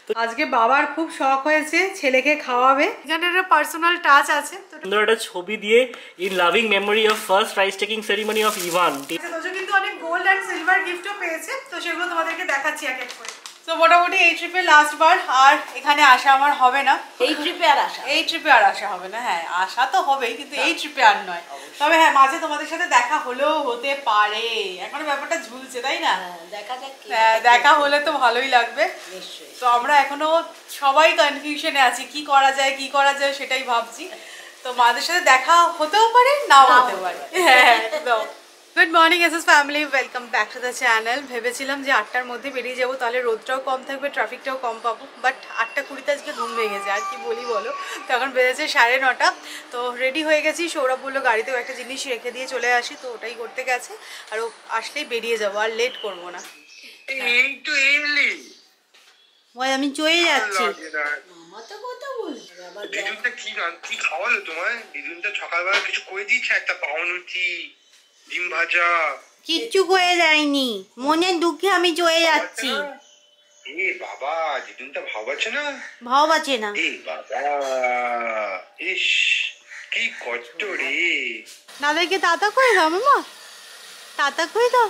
আজকে বাবার খুব শখ হয়েছে ছেলেকে খাওয়াবে, এখানে একটা পার্সোনাল টাচ আছে, সুন্দর একটা ছবি দিয়ে in loving memory of first rice taking ceremony of Ivaan. Tojo কিন্তু অনেক গোল্ড অ্যান্ড সিলভার গিফটও পেয়েছে, তো সেগুলো তোমাদেরকে দেখাচ্ছি এক এক করে। তো মোটামুটি এই ট্রিপে লাস্ট বার, আর এখানে আসা আমার হবে না। এই ট্রিপে আর আসা হবে না। হ্যাঁ, আসা তো হবেই, কিন্তু এই ট্রিপে আর নয়। তবে হ্যাঁ, মাঝে তোমাদের সাথে দেখা হলেও হতে পারে, এখনো ব্যাপারটা ঝুলছে, তাই না? দেখা হলে তো ভালোই লাগবে। তো আমরা এখনো সবাই কনফিউশনে আছি, কি করা যায় সেটাই ভাবছি। তো মাদের সাথে দেখা হতেও পারে, নাও হতে পারে। হ্যাঁ, একদম। Good morning SS family, welcome back to the channel. ভেবেছিলাম যে 8টার মধ্যে বেরিয়ে যাবো, তাহলে রোদটাও কম থাকবে, ট্রাফিকটাও কম পাবো, বাট 8:20 আজকে ঘুম ভেঙেছে, আর কি বলি বলো। তো এখন বেজেছে 9:30। তো রেডি হয়ে গেছি, সৌরভ বললো গাড়িতেও একটা জিনিস রেখে দিয়ে চলে আসি, তো ওটাই করতে গেছে। আর ও আসলেই বেরিয়ে যাবো, আর লেট করবো না। আমি চলে যাচ্ছি। কি খাওয়ালো তোমায়? দিদুনটা সকালবেলা কিছু করে দিয়েছে, একটা পাউরুটি, ডিম ভাজা। কিচ্ছু করে দেয়নি, মনের দুঃখে আমি চলে যাচ্ছি। এ বাবা, দিদুনটা ভাবাচ্ছে না? ভাবাচ্ছে না। এ বাবা, ইস কি কষ্ট রে। দাদাকে তাতা করে দাও মামা, তাতা করে দাও।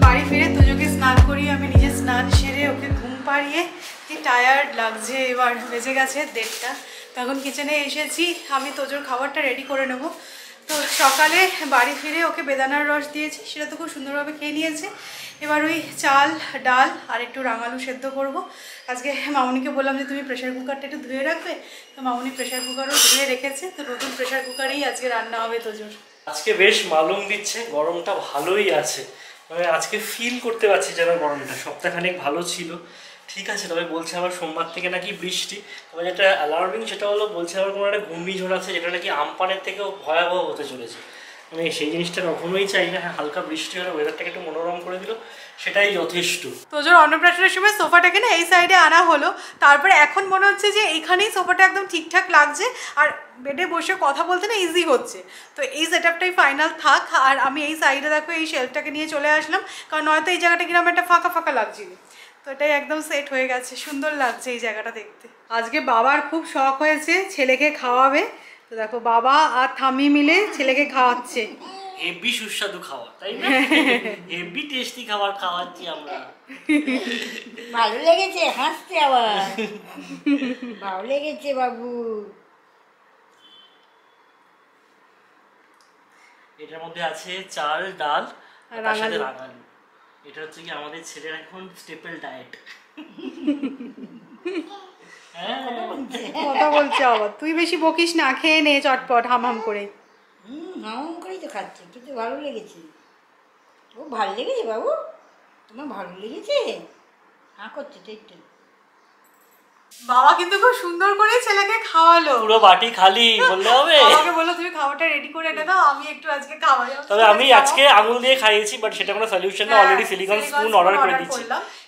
বাড়ি ফিরে তোজোকে স্নান করিয়ে আমি নিজে স্নান সেরে ওকে ঘুম পাড়িয়ে, কি টায়ার্ড লাগছে। এবার বেজে গেছে 1:30। তখন কিচেনে এসেছি, আমি তোজোর খাবারটা রেডি করে নেব। তো সকালে বাড়ি ফিরে ওকে বেদানার রস দিয়েছি, সেটা তো খুব সুন্দরভাবে খেয়ে নিয়েছে। এবার ওই চাল ডাল আর একটু রাঙালু সেদ্ধ করব। আজকে মামুনিকে বললাম যে তুমি প্রেশার কুকারটা একটু ধুয়ে রাখবে, তো মামুনি প্রেশার কুকারও ধুয়ে রেখেছে। তো নতুন প্রেশার কুকারেই আজকে রান্না হবে তোজোর। আজকে বেশ মালুম দিচ্ছে, গরমটা ভালোই আছে, মানে আজকে ফিল করতে পারছি যেন গরমটা সপ্তাহখানেক ভালো ছিল, ঠিক আছে। তবে বলছে আবার সোমবার থেকে নাকি বৃষ্টি। তবে যেটা অ্যালার্মিং সেটা হলো, বলছে আবার কোনো একটা ঘূর্ণিঝড় আছে, যেটা নাকি আমপানের থেকেও ভয়াবহ হতে চলেছে। মানে সেই জিনিসটা কখনোই চাই না। হ্যাঁ, হালকা বৃষ্টি হলে ওয়েদারটাকে একটু মনোরম করে দিল, সেটাই যথেষ্ট। তোজোর অন্নপ্রাশনের সময় সোফাটাকে না এই সাইডে আনা হলো, তারপরে এখন মনে হচ্ছে যে এইখানেই সোফাটা একদম ঠিকঠাক লাগছে, আর বেডে বসে কথা বলতে না ইজি হচ্ছে। তো এই সেটআপটাই ফাইনাল থাক, আর আমি এই সাইডে দেখো এই শেলফটাকে নিয়ে চলে আসলাম, কারণ নয়তো এই জায়গাটা কিরকম একটা ফাঁকা ফাঁকা লাগছিল। তো এটাই একদম সেট হয়ে গেছে, সুন্দর লাগছে এই জায়গাটা দেখতে। আজকে বাবার খুব শখ হয়েছে ছেলেকে খাওয়াবে, তো দেখো বাবা আর ঠাম্মি মিলে ছেলেকে খাওয়াচ্ছে। হেভি সুস্বাদু খাবার, তাই না? হেভি টেস্টি খাবার খাওয়াচ্ছি আমরা। ভালো লেগেছে, হাসতে আবার ভালো লেগেছে বাবু। এটার মধ্যে আছে চাল ডাল আর তার সাথে রাঙালু। এটা হচ্ছে কি আমাদের ছেলের এখন স্টেপল ডায়েট। কথা বলছে আবার, তুই বেশি বকিস না, খেয়ে নে চটপট হাম করে। হাম করেই তো খাচ্ছে, কিন্তু ভালো লেগেছে। ও ভালো লেগেছে বাবু, তোমার ভালো লেগেছে? হ্যাঁ করছে একটু। বাবা কিন্তু খুব সুন্দর করে ছেলেকে খাওয়ালো, পুরো বাটি খালি বললে হবে। বাবাকে বললো তুমি খাবারটা রেডি করে এনে দাও, আমি একটু আজকে খাওয়াই। তবে আমি আজকে আঙুল দিয়ে খাইয়েছি, বাট সেটা কোনো সলিউশন না। অলরেডি সিলিকন স্পুন অর্ডার করে দিচ্ছি,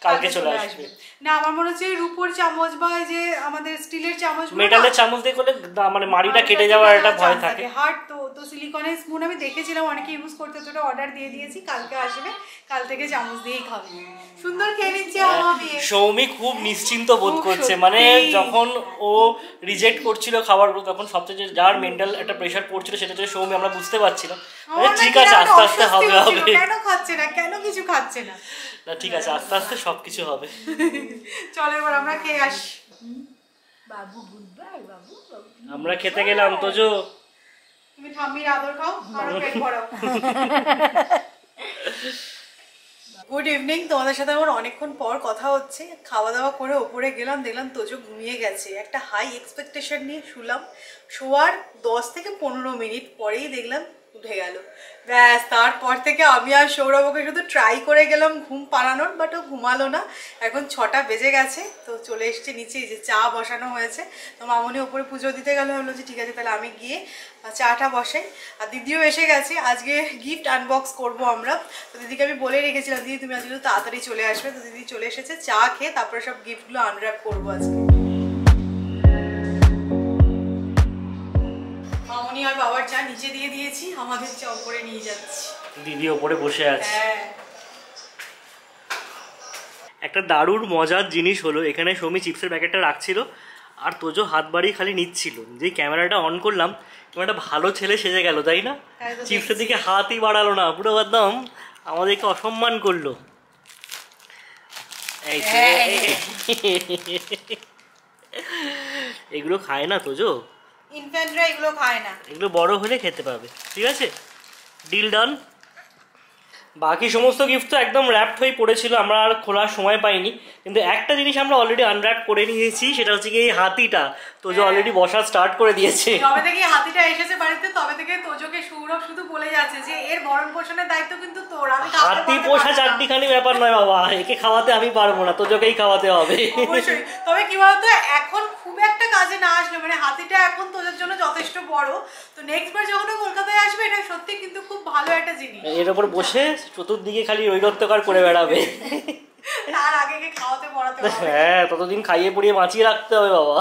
কালকে চলে আসবে। না আমার মনে হচ্ছে রূপোর চামচ বা যে আমাদের স্টিলের চামচ, মেটালের চামচ দিয়ে করলে মানে মাড়িটা কেটে যাওয়ার একটা ভয় থাকে। হার্ড তো সিলিকনের স্পুন আমি দেখেছিলাম অনেকে ইউজ করতে, তো ওটা অর্ডার দিয়ে দিয়েছি, কালকে আসবে, কাল থেকে চামচ দিয়েই খাবে। সুন্দর খেয়ে নিচ্ছে আমি। সৌমি খুব নিশ্চিন্ত বোধ করছে, মানে যখন ও রিজেক্ট করছিল খাবারগুলো, তখন সবচেয়ে যার মেন্টাল একটা প্রেশার পড়ছিল সেটা হচ্ছে সৌমি। আমরা বুঝতে পারছিলাম ঠিক আছে আস্তে আস্তে হবে। কেন খাচ্ছে না, কেন কিছু খাচ্ছে না, না ঠিক আছে আস্তে আস্তে সবকিছু হবে। চলো এবার আমরা খেয়ে আসি। বাবু গুড বাই বাবু। আমরা খেতে গেলাম, তোজো তুমি ঠাম্মির আদর খাও, আরো পেট ভরাও। গুড ইভিনিং, তোমাদের সাথে আমার অনেকক্ষণ পর কথা হচ্ছে। খাওয়া দাওয়া করে ওপরে গেলাম, দেখলাম তোজো ঘুমিয়ে গেছে। একটা হাই এক্সপেকটেশন নিয়ে শুলাম, শোয়ার 10 থেকে 15 মিনিট পরেই দেখলাম উঠে গেল। ব্যাস তারপর থেকে আমি আর সৌরভকে শুধু ট্রাই করে গেলাম ঘুম পাড়ানোর, বাট ও ঘুমালো না। এখন 6টা বেজে গেছে, তো চলে এসছে নিচে, যে চা বসানো হয়েছে। তো মামনি ওপরে পুজো দিতে গেলে হলো যে ঠিক আছে তাহলে আমি গিয়ে চাটা বসাই। আর দিদিও এসে গেছে, আজকে গিফট আনবক্স করবো আমরা। তো দিদিকে আমি বলে রেখেছিলাম দিদি তুমি আজকে তাড়াতাড়ি চলে আসবে। তো দিদি চলে এসেছে, চা খেয়ে তারপরে সব গিফটগুলো আনর্যাপ করবো আজকে। মামনি আর বাবার চা নিচে দিয়ে দিয়েছি, আমাদের চা উপরে নিয়ে যাচ্ছি। দিদি ওপরে বসে আছে। হ্যাঁ একটা দারুণ মজার জিনিস হলো, এখানে সৌমি চিপসের প্যাকেটটা রাখছিল আর তোজো হাত বাড়িয়ে খালি নিচ্ছিল। যেই ক্যামেরাটা অন করলাম, একটা ভালো ছেলে সেজে গেল, তাই না? তাই তো চিপসের দিকে হাতই বাড়ালো না, পুরো একদম আমাদেরকে অসম্মান করলো। এই যে, এগুলো খায় না তোজো, ইনফ্যান্টরা এগুলো খায় না। এগুলো বড় হলে খেতে পাবে, ঠিক আছে? Deal done. বাকি সমস্ত গিফট তো একদম র্যাপড হয়ে পড়েছিল, আমরা আর খোলার সময় পাইনি। কিন্তু একটা জিনিস আমরা অলরেডি আনর্যাপ করে নিয়েছি, সেটা হচ্ছে কি এই হাতিটা। তোজো অলরেডি বসা স্টার্ট করে দিয়েছে। তবে থেকে হাতিটা এসেছে বাড়িতে, তবে থেকে তোজোকে সৌরভ শুধু বলে যাচ্ছে যে এর ভরণ পোষণের দায়িত্ব কিন্তু তোর। আমি হাতি পোষা চারটিখানি ব্যাপার নয় বাবা, একে খাওয়াতে আমি পারবো না, তোজোকেই খাওয়াতে হবে। অবশ্যই। তবে কি বলতো, এখন খুব একটা কাজে না আসলে, মানে হাতিটা এখন তোদের জন্য যথেষ্ট বড়, তো নেক্সট বার যখন কলকাতায় আসবে এটা সত্যি কিন্তু খুব ভালো একটা জিনিস। এর উপর বসে চতুর্দিকে খালি ঐরত্বকার করে বেড়াবে। তার আগে খাওয়াতে পড়াতে হবে। হ্যাঁ, ততদিন খাইয়ে পড়িয়ে বাঁচিয়ে রাখতে হবে বাবা।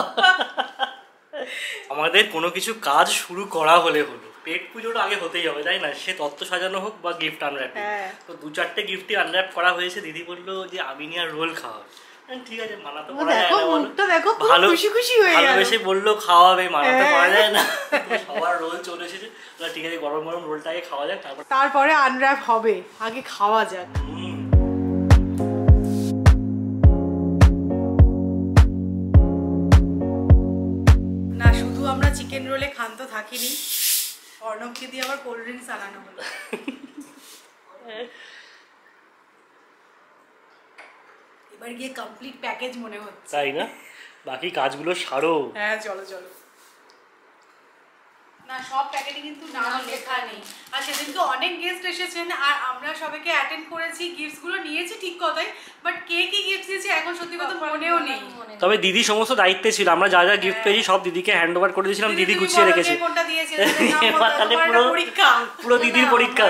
আমাদের কোনো কিছু কাজ শুরু করা হলে হলো, পেট পুজোটা আগে হতেই হবে, তাই না? সে তত্ত্ব সাজানো হোক বা গিফট আনর্যাপিং। তো 2-4টে গিফটই আনর্যাপ করা হয়েছে। দিদি বললো যে আমিনি আর রোল খাওয়াবে। ঠিক আছে, মানা তো করা যায় না, মুখটা দেখো, ভালো খুশি খুশি হয়ে গেল। ভালোবেসে বললো খাওয়াবে, মানা তো করা যায় না। সবার রোল চলে এসেছে, ঠিক আছে গরম গরম রোলটা আগে খাওয়া যাক, তারপরে আনর্যাপ হবে, আগে খাওয়া যাক। না শুধু আমরা চিকেন রোলে ক্ষান্ত থাকিনি, অর্ণবকে দিয়ে আবার কোল্ড ড্রিঙ্কস আনানো হলো। এবার গিয়ে কমপ্লিট প্যাকেজ মনে হচ্ছে, তাই না? বাকি কাজগুলো সারো। হ্যাঁ চলো চলো। না সব প্যাকেটে কিন্তু নাম লেখা নেই, আর সেদিন তো অনেক গেস্ট এসেছেন আর আমরা সবাইকে অ্যাটেন্ড করেছি, গিফটস গুলো নিয়েছি ঠিক কথাই, বাট কে কি গিফট দিয়েছে এখন সত্যি কথা মনেও নেই। তবে দিদি সমস্ত দায়িত্বে ছিল, আমরা যা যা গিফট পেয়েছি সব দিদিকে হ্যান্ড ওভার করে দিয়েছিলাম, দিদি গুছিয়ে রেখেছে। কোনটা দিয়েছে তাহলে পুরো দিদির পরীক্ষা।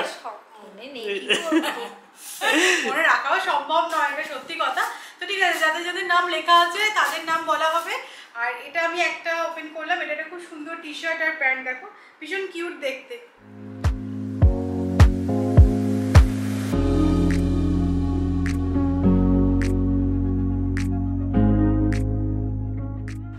মনে রাখাও সম্ভব নয়, এটা সত্যি কথা। তো ঠিক আছে, যাদের যাদের নাম লেখা আছে তাদের নাম বলা হবে। আর এটা আমি একটা ওপেন করলাম, এটা একটা খুব সুন্দর টি শার্ট আর প্যান্ট, দেখো ভীষণ কিউট দেখতে।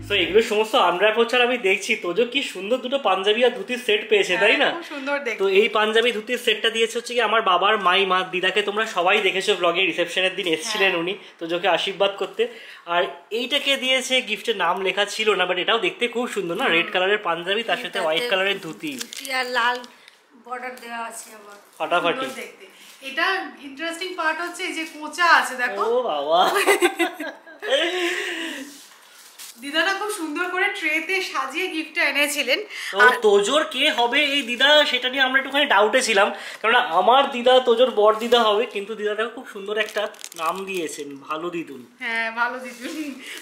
তো এগুলো সমস্ত আনর্যাপ হচ্ছে আর আমি দেখছি তোজো কি সুন্দর দুটো পাঞ্জাবি আর ধুতির সেট পেয়েছে, তাই না? খুব সুন্দর দেখতে। তো এই পাঞ্জাবি ধুতির সেটটা দিয়েছে হচ্ছে কি আমার বাবার মা দিদাকে, তোমরা সবাই দেখেছো ব্লগে, রিসেপশনের দিন এসেছিলেন উনি তোজোকে আশীর্বাদ করতে। আর এইটাকে দিয়েছে, গিফটের নাম লেখা ছিল না, বাট এটাও দেখতে খুব সুন্দর না, রেড কালারের পাঞ্জাবি তার সাথে হোয়াইট কালারের ধুতি আর লাল বর্ডার দেওয়া আছে আবার, ফাটাফাটি দেখতে। এটা ইন্টারেস্টিং পার্ট হচ্ছে এই যে কোঁচা আছে, দেখো। ও বাবা, দিদাটা খুব সুন্দর করে ট্রেতে সাজিয়ে গিফটটা এনেছিলেন। তো তোজোর কে হবে এই দিদা, সেটা নিয়ে আমরা একটুখানি ডাউটে ছিলাম, কারণ আমার দিদা তোজোর বড় দিদা হবে, কিন্তু দিদাটা খুব সুন্দর একটা নাম দিয়েছেন, ভালো দিদুন। হ্যাঁ ভালো দিদুন।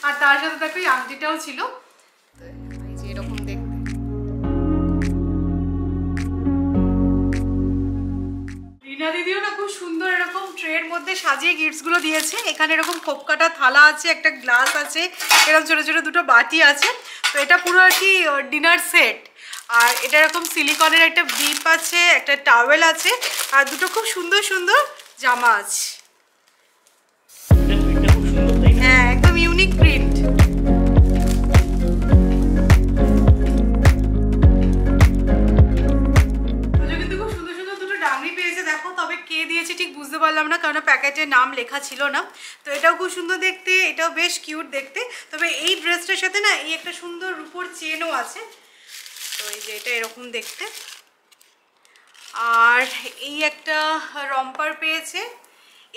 আর তার সাথে দেখো এই আংটিটাও ছিল, এই যে এরকম দেখতে। রিনা দিদিও না খুব সুন্দর এরকম ট্রের মধ্যে সাজিয়ে গিফটস গুলো দিয়েছে। এখানে এরকম খোপকাটা থালা আছে, একটা গ্লাস আছে, এরকম ছোট ছোট দুটো বাটি আছে। তো এটা পুরো আর কি ডিনার সেট। আর এটা এরকম সিলিকনের একটা বিপ আছে, একটা টাওয়েল আছে, আর দুটো খুব সুন্দর সুন্দর জামা আছে। হ্যাঁ একদম ইউনিক প্রিন্ট। ঠিক বুঝতে পারলাম না, কারণ প্যাকেটে নাম লেখা ছিল না। তো এটাও খুব সুন্দর দেখতে, এটাও বেশ কিউট দেখতে। তবে এই ড্রেসটার সাথে না এই একটা সুন্দর রূপোর চেনও আছে। তো এই যে এটা এরকম দেখতে। আর এই একটা রম্পার পেয়েছে,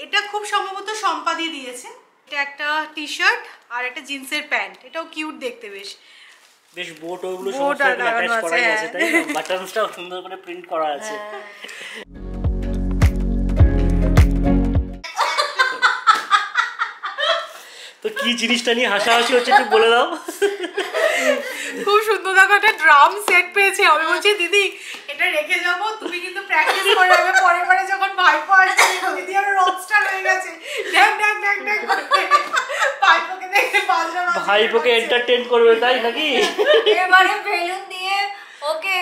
এটা খুব সম্ভবত সম্পাদি দিয়েছে। এটা একটা টি শার্ট আর একটা জিন্সের প্যান্ট, এটাও কিউট দেখতে বেশ। বেশ বোট ওগুলো সমস্ত অ্যাটাচ করা আছে, তাই না? বাটনসটাও সুন্দর করে প্রিন্ট করা আছে। তো কি জিনিসটা নিয়ে হাসাহাসি হচ্ছে একটু বলে দাও। খুব সুন্দর দেখো একটা ড্রাম সেট পেয়েছি। আমি বলছি দিদি এটা রেখে যাবো, তুমি কিন্তু প্র্যাকটিস করে যাবে, পরের বারে যখন ভাইপো আসবে দিদি আর রকস্টার হয়ে গেছে, ড্যাং ড্যাং ড্যাং ড্যাং ভাইপোকে দেখে বাজনা বাজনা, ভাইপোকে এন্টারটেইন করবে তাই নাকি? এবারে বেলুন দিয়ে ওকে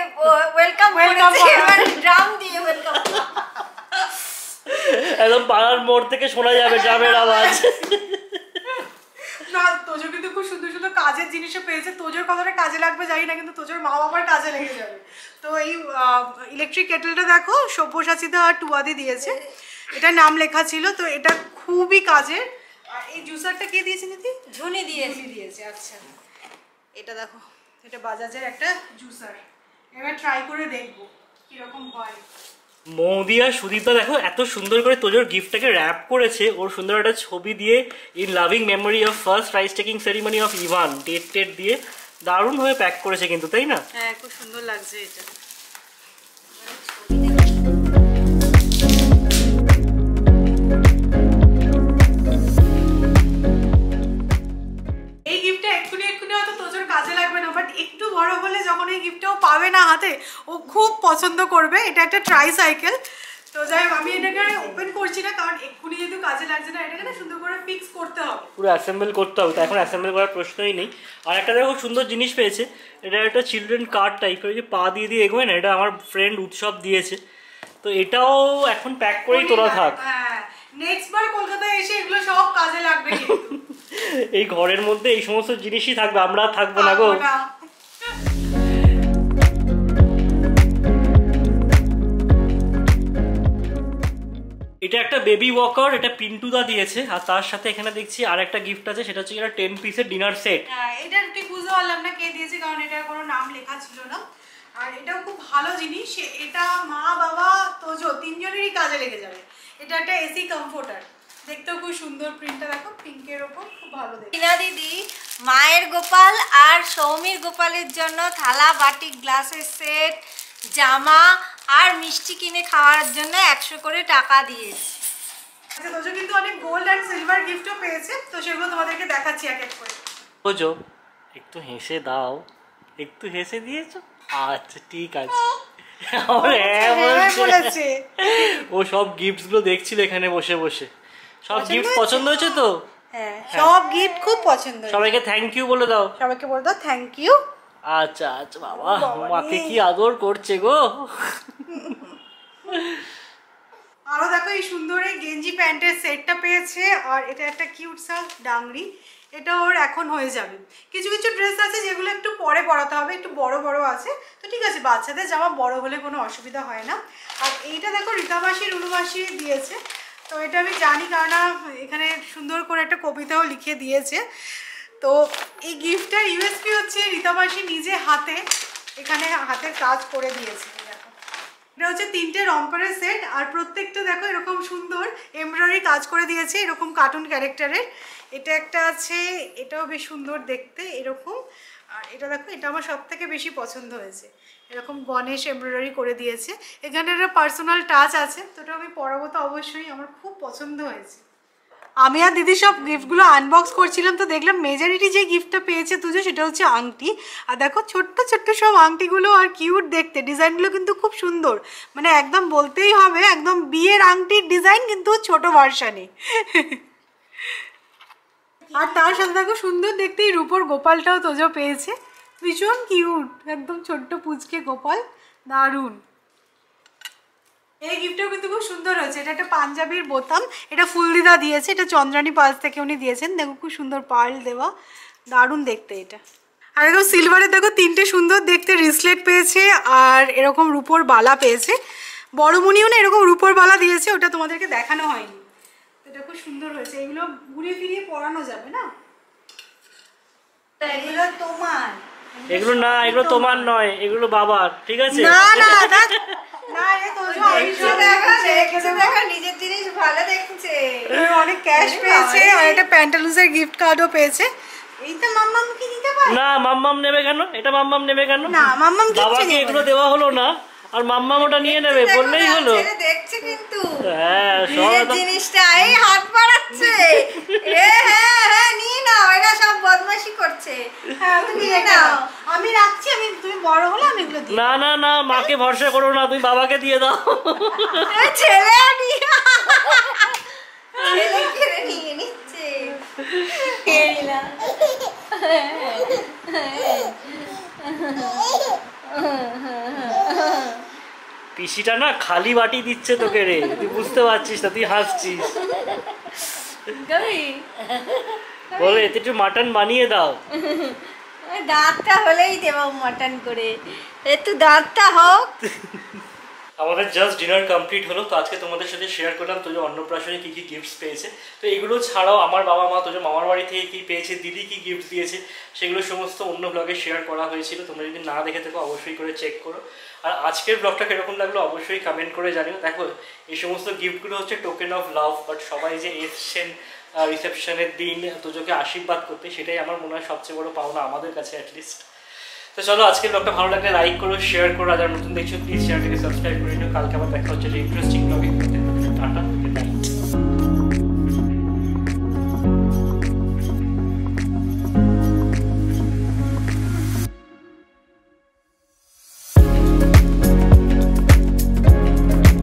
ওয়েলকাম করেছে, এবারে ড্রাম দিয়ে ওয়েলকাম। একদম পাড়ার মোড় থেকে শোনা যাবে ড্রামের আওয়াজ। না তোজো কিন্তু খুব সুন্দর সুন্দর কাজের জিনিসও পেয়েছে। তোজোর কতটা কাজে লাগবে জানি না, কিন্তু তোজোর মা বাবার কাজে লেগে যাবে। তো এই ইলেকট্রিক কেটেলটা দেখো সব্যসাচীতে আর টুয়াদি দিয়েছে, এটা নাম লেখা ছিল। তো এটা খুবই কাজের। আর এই জুসারটা কে দিয়েছে দিদি? ঝুনি দিয়েছে। আচ্ছা এটা দেখো, এটা বাজাজের একটা জুসার। এবার ট্রাই করে দেখবো কিরকম হয়। মৌদি আর সুদীপদা দেখো এত সুন্দর করে তোজোর গিফটটাকে র্যাপ করেছে, ওর সুন্দর একটা ছবি দিয়ে, in loving memory of first rice taking ceremony of Ivaan, date দিয়ে দারুণ ভাবে প্যাক করেছে কিন্তু, তাই না? হ্যাঁ খুব সুন্দর লাগছে এটা। এই গিফটটা এক্ষুনি হয়তো তোজোর কাজে লাগবে না, বাট একটু বড় হলে যখন এই গিফটটাও পাবে না হাতে, ও খুব পছন্দ করবে। এটা একটা ট্রাইসাইকেল। তো যাই হোক, আমি এটাকে ওপেন করছি না, কারণ এক্ষুনি যেহেতু কাজে লাগছে না, এটাকে না সুন্দর করে ফিক্স করতে হবে, পুরো অ্যাসেম্বল করতে হবে। তো এখন অ্যাসেম্বল করার প্রশ্নই নেই। আর একটা দেখো সুন্দর জিনিস পেয়েছে, এটা একটা চিলড্রেন কার্ড টাইপের, যে পা দিয়ে দিয়ে এগোয় না, এটা আমার ফ্রেন্ড উৎসব দিয়েছে। তো এটাও এখন প্যাক করেই তোলা থাক। হ্যাঁ নেক্সট বার কলকাতায় এসে এগুলো সব কাজে লাগবে কিন্তু। এই ঘরের মধ্যে এই সমস্ত জিনিসই থাকবে, আমরা থাকবো না গো। এটা একটা বেবি ওয়াকার, এটা পিন্টুদা দিয়েছে। আর তার সাথে এখানে দেখছি আর একটা গিফট আছে, সেটা হচ্ছে এটা 10 পিসের ডিনার সেট। হ্যাঁ এটা ঠিক বুঝতে পারলাম না কে দিয়েছে, কারণ এটার কোনো নাম লেখা ছিল না। আর এটাও খুব ভালো জিনিস, এটা মা বাবা তোজো তিনজনেরই কাজে লেগে যাবে। এটা একটা এসি কমফোর্টার, দেখতেও খুব সুন্দর, প্রিন্টটা দেখো পিঙ্কের ওপর, খুব ভালো দেখতে। টিনা দিদি মায়ের গোপাল আর সৌমির গোপালের জন্য থালা বাটি গ্লাসের সেট, জামা আর মিষ্টি কিনে খাওয়ার জন্য 100 করে টাকা দিয়েছে। আচ্ছা তোজো কিন্তু অনেক গোল্ড অ্যান্ড সিলভার গিফটও পেয়েছে, তো সেগুলো তোমাদেরকে দেখাচ্ছি এক এক করে। তোজো একটু হেসে দাও, একটু হেসে দিয়েছো? আচ্ছা ঠিক আছে। বলেছে ও সব গিফটস গুলো দেখছিল এখানে বসে বসে। সব গিফট পছন্দ হয়েছে তো? হ্যাঁ সব গিফট খুব পছন্দ। সবাইকে থ্যাংক ইউ বলে দাও। সবাইকে বলে দাও থ্যাংক ইউ। আচ্ছা আচ্ছা বাবা, মাকে কি আদর করছে গো। আরো দেখো এই সুন্দর এই গেঞ্জি প্যান্টের সেটটা পেয়েছে। আর এটা একটা কিউট সা ডাংরি, এটা ওর এখন হয়ে যাবে। কিছু কিছু ড্রেস আছে যেগুলো একটু পরে পরাতে হবে, একটু বড় বড় আছে, তো ঠিক আছে বাচ্চাদের জামা বড় হলে কোনো অসুবিধা হয় না। আর এইটা দেখো রীতা মাসি রুনু মাসি দিয়েছে, তো এটা আমি জানি কারণ এখানে সুন্দর করে একটা কবিতাও লিখে দিয়েছে। তো এই গিফটটার ইউএসপি হচ্ছে রীতা মাসি নিজে হাতে এখানে হাতের কাজ করে দিয়েছে। এটা হচ্ছে 3টে রম্পারের সেট, আর প্রত্যেকটা দেখো এরকম সুন্দর এমব্রয়ডারি কাজ করে দিয়েছে এরকম কার্টুন ক্যারেক্টারের। এটা একটা আছে, এটাও বেশ সুন্দর দেখতে এরকম। আর এটা দেখো, এটা আমার সব থেকে বেশি পছন্দ হয়েছে, এরকম গণেশ এমব্রয়ডারি করে দিয়েছে। এখানে একটা পার্সোনাল টাচ আছে, তো ওটা আমি পরাবো তো অবশ্যই, আমার খুব পছন্দ হয়েছে। আমি আর দিদি সব গিফটগুলো আনবক্স করছিলাম, তো দেখলাম মেজরিটি যে গিফটটা পেয়েছে তুজো সেটা হচ্ছে আংটি। আর দেখো ছোট্ট ছোট্ট সব আংটিগুলো, আর কিউট দেখতে, ডিজাইনগুলো কিন্তু খুব সুন্দর, মানে একদম বলতেই হবে একদম বিয়ের আংটির ডিজাইন, কিন্তু ছোট ভার্সানে। আর তার সাথে দেখো সুন্দর দেখতে এই রূপোর গোপালটাও তোজো পেয়েছে, ভীষণ কিউট, একদম ছোট্ট পুচকে গোপাল, দারুণ। এই গিফটটাও কিন্তু খুব সুন্দর হয়েছে। এটা একটা পাঞ্জাবির বোতাম, এটা ফুলদিদা দিয়েছে, এটা চন্দ্রানী পার্লস থেকে উনি দিয়েছেন। দেখো খুব সুন্দর পার্ল দেওয়া, দারুণ দেখতে এটা। আর এরকম সিলভারের দেখো 3টে সুন্দর দেখতে রিসলেট পেয়েছে, আর এরকম রূপোর বালা পেয়েছে। বড় মুনিও না এরকম রূপোর বালা দিয়েছে, ওটা তোমাদেরকে দেখানো হয়নি। এটা খুব সুন্দর হয়েছে, এগুলো ঘুরিয়ে ফিরিয়ে পরানো যাবে না। এগুলো তোমার, এগুলো না, এগুলো তোমার নয়, এগুলো বাবার, ঠিক আছে? না না না রে তোজো নিজের জিনিস ভালো দেখছে। অনেক ক্যাশ পেয়েছে, আর একটা প্যান্টালুজের গিফট কার্ডও পেয়েছে। এইটা মাম্মাম কি নিতে পারে? না মাম্মাম নেবে কেন? এটা মাম্মাম নেবে কেন? না মাম্মাম কি বাবাকে এগুলো দেওয়া হলো না, আর মাম্মাম ওটা নিয়ে নেবে বললেই হলো। দেখছে কিন্তু হ্যাঁ নিজের জিনিসটা এই হাত বাড়াচ্ছে। হ্যাঁ নিয়ে নাও, এরা সব বদমাশি করছে। হ্যাঁ তুমি নিয়ে নাও, আমি রাখছি, আমি তুমি বড় হলে আমি এগুলো দিই। না না না, মাকে ভরসা করো না, তুমি বাবাকে দিয়ে দাও। ছেলে ছেলে নিয়ে নিচ্ছে। পিসিটা না খালি বাটি দিচ্ছে তোকে রে, তুই বুঝতে পারছিস না, তুই হাসছিস। বলে এতে একটু মাটন বানিয়ে দাও। দাঁতটা হলেই দেবো মাটন করে, একটু দাঁতটা হোক। আমাদের জাস্ট ডিনার কমপ্লিট হলো। তো আজকে তোমাদের সাথে শেয়ার করলাম তোজো অন্নপ্রাশনে কী কী গিফটস পেয়েছে। তো এগুলো ছাড়াও আমার বাবা মা তোজো মামার বাড়ি থেকে কী পেয়েছে, দিদি কী গিফট দিয়েছে, সেগুলো সমস্ত অন্য ব্লগে শেয়ার করা হয়েছিল। তোমরা যদি না দেখে থাকো অবশ্যই করে চেক করো। আর আজকের ব্লগটা কীরকম লাগলো অবশ্যই কমেন্ট করে জানিও। দেখো এই সমস্ত গিফটগুলো হচ্ছে টোকেন অফ লাভ, বাট সবাই যে এসছেন রিসেপশনের দিন তোজোকে আশীর্বাদ করতে, সেটাই আমার মনে হয় সবচেয়ে বড় পাওনা আমাদের কাছে অ্যাটলিস্ট। তো চলো আজকের ব্লগটা ভালো লাগলে লাইক করো, শেয়ার করো, আর যারা নতুন দেখছো প্লিজ চ্যানেলটাকে সাবস্ক্রাইব করে নিও। কালকে আবার দেখা হচ্ছে ইন্টারেস্টিং ব্লগে। Tata, good night.